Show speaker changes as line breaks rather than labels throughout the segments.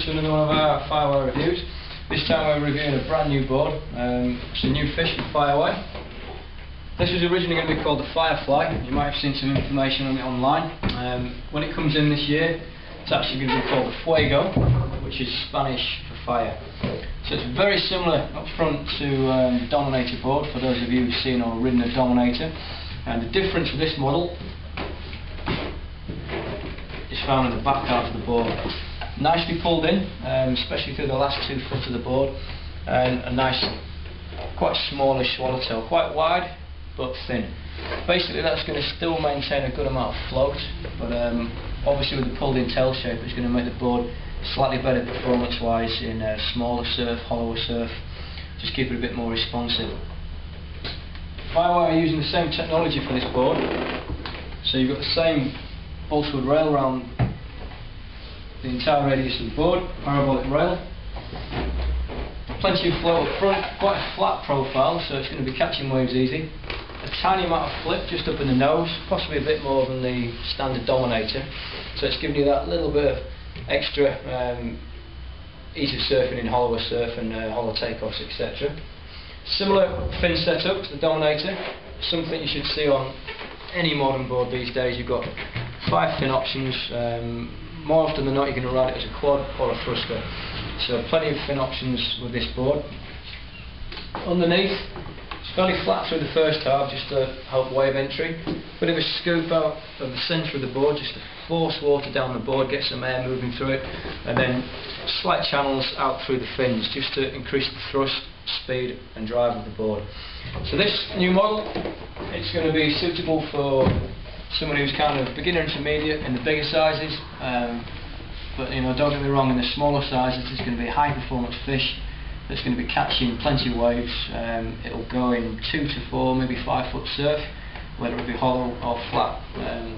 to another one of our Firewire reviews. This time we're reviewing a brand new board. It's a new fish from Firewire. This was originally going to be called the Firefly. You might have seen some information on it online. When it comes in this year, it's actually going to be called the Fuego, which is Spanish for fire. So it's very similar up front to the Dominator board, for those of you who've seen or ridden a Dominator. And the difference with this model is found in the back half of the board. Nicely pulled in, especially through the last 2 foot of the board, and a nice, quite smallish swallowtail, quite wide but thin. Basically that's going to still maintain a good amount of float, but obviously with the pulled in tail shape it's going to make the board slightly better performance wise in smaller surf, hollower surf, just keep it a bit more responsive. Firewire are using the same technology for this board, so you've got the same balsa wood rail around the entire radius of the board, parabolic rail, plenty of float up front, quite a flat profile so it's going to be catching waves easy, a tiny amount of flip just up in the nose, possibly a bit more than the standard Dominator, so it's giving you that little bit of extra ease of surfing in hollower surf and hollow takeoffs, etc. Similar fin setup to the Dominator, something you should see on any modern board these days. You've got 5 fin options. More often than not you're going to ride it as a quad or a thruster, so plenty of fin options with this board. Underneath it's fairly flat through the first half just to help wave entry, bit of a scoop out of the centre of the board just to force water down the board, get some air moving through it, and then slight channels out through the fins just to increase the thrust, speed and drive of the board. So this new model, it's going to be suitable for someone who's kind of beginner intermediate in the bigger sizes, but you know, don't get me wrong, in the smaller sizes it's going to be a high performance fish that's going to be catching plenty of waves. It'll go in 2 to 4, maybe 5 foot surf, whether it be hollow or flat,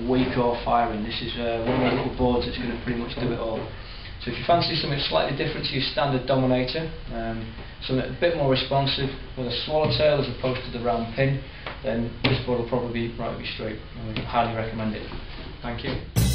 weak or firing. This is one of those little boards that's going to pretty much do it all. So if you fancy something slightly different to your standard Dominator, something a bit more responsive with a swallowtail as opposed to the round pin, then this board will probably be right up your street. I would highly recommend it. Thank you.